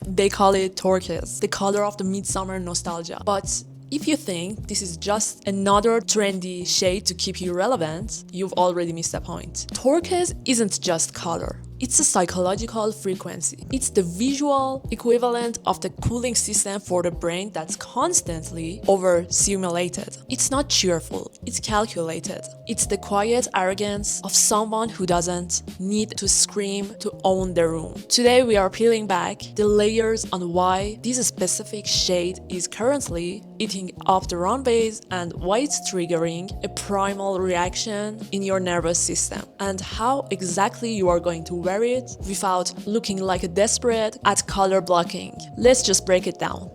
They call it turquoise, the color of the midsummer nostalgia. But if you think this is just another trendy shade to keep you relevant, you've already missed the point. Turquoise isn't just color. It's a psychological frequency. It's the visual equivalent of the cooling system for the brain that's constantly overstimulated. It's not cheerful, it's calculated. It's the quiet arrogance of someone who doesn't need to scream to own the room. Today we are peeling back the layers on why this specific shade is currently eating up the runways and why it's triggering a primal reaction in your nervous system, and how exactly you are going to wear it without looking like a desperate at color blocking. Let's just break it down.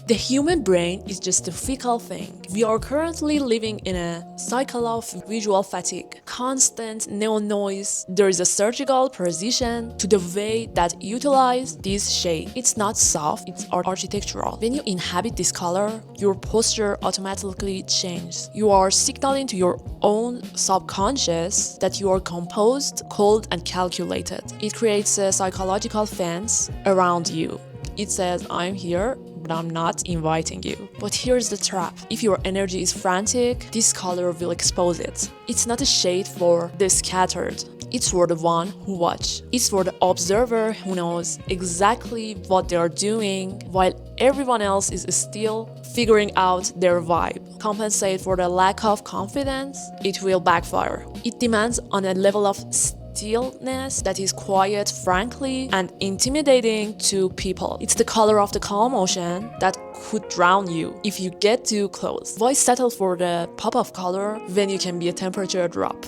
The human brain is just a fickle thing. We are currently living in a cycle of visual fatigue, constant neon noise. There is a surgical precision to the way that utilize this shade. It's not soft, it's architectural. When you inhabit this color, your posture automatically changes. You are signaling to your own subconscious that you are composed, cold, and calculated. It creates a psychological fence around you. It says, I'm here, but I'm not inviting you. But here's the trap. If your energy is frantic, this color will expose it. It's not a shade for the scattered. It's for the one who watch. It's for the observer who knows exactly what they are doing while everyone else is still figuring out their vibe. Compensate for the lack of confidence, it will backfire. It demands on a level of stillness that is quiet, frankly, and intimidating to people. It's the color of the calm ocean that could drown you if you get too close. Why settle for the pop of color when you can be a temperature drop?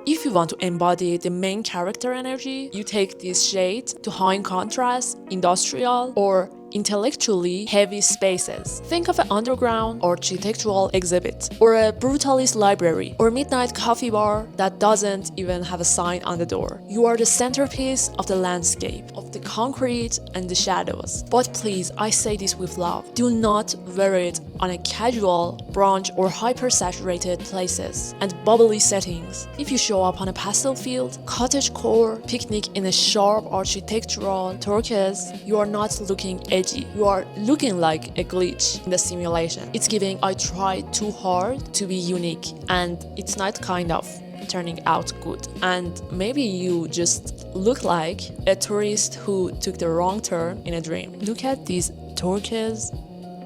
If you want to embody the main character energy, you take this shade to high contrast, industrial, or intellectually heavy spaces. Think of an underground architectural exhibit, or a brutalist library, or midnight coffee bar that doesn't even have a sign on the door. You are the centerpiece of the landscape, of the concrete and the shadows. But please, I say this with love, do not wear it on a casual, brunch, or hyper-saturated places and bubbly settings. If you show up on a pastel field, cottagecore, picnic in a sharp architectural turquoise, you are not looking edgy. You are looking like a glitch in the simulation. It's giving, I tried too hard to be unique, and it's not kind of turning out good. And maybe you just look like a tourist who took the wrong turn in a dream. Look at these turquoise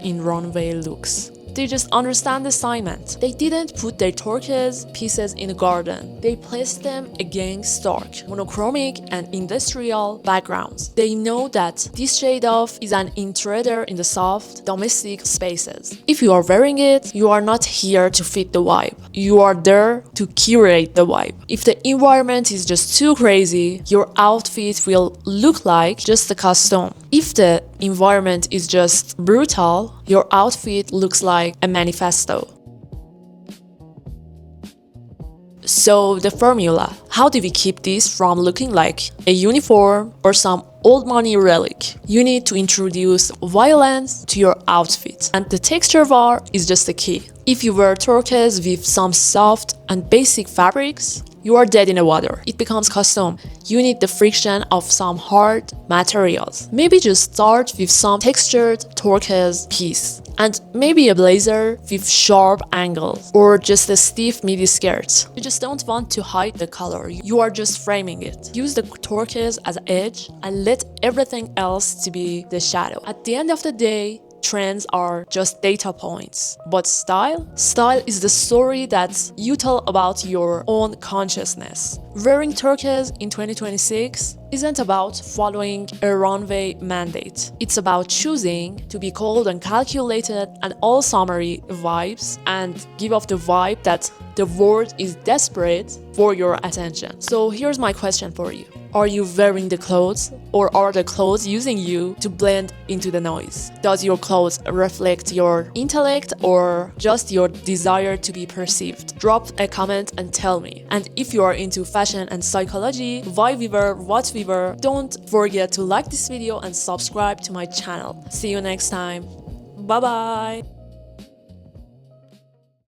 in runway looks. They just understand the assignment. They didn't put their turquoise pieces in a garden. They placed them against stark, monochromatic, and industrial backgrounds. They know that this shade of is an intruder in the soft, domestic spaces. If you are wearing it, you are not here to fit the vibe. You are there to curate the vibe. If the environment is just too crazy, your outfit will look like just a costume. If the environment is just brutal, your outfit looks like a manifesto. So the formula, how do we keep this from looking like a uniform or some old money relic? You need to introduce violence to your outfit, and the texture war is just the key. If you wear turquoise with some soft and basic fabrics, you are dead in the water. It becomes custom. You need the friction of some hard materials. Maybe just start with some textured turquoise piece, and maybe a blazer with sharp angles, or just a stiff midi skirt. You just don't want to hide the color. You are just framing it. Use the turquoise as an edge and let everything else to be the shadow. At the end of the day, trends are just data points. But style is the story that you tell about your own consciousness. Wearing turquoise in 2026 isn't about following a runway mandate. It's about choosing to be cold and calculated and all summery vibes, and give off the vibe that the world is desperate for your attention. So here's my question for you. Are you wearing the clothes, or are the clothes using you to blend into the noise? Does your clothes reflect your intellect or just your desire to be perceived? Drop a comment and tell me. And if you are into fashion and psychology, why we wear what we wear, don't forget to like this video and subscribe to my channel. See you next time. Bye bye.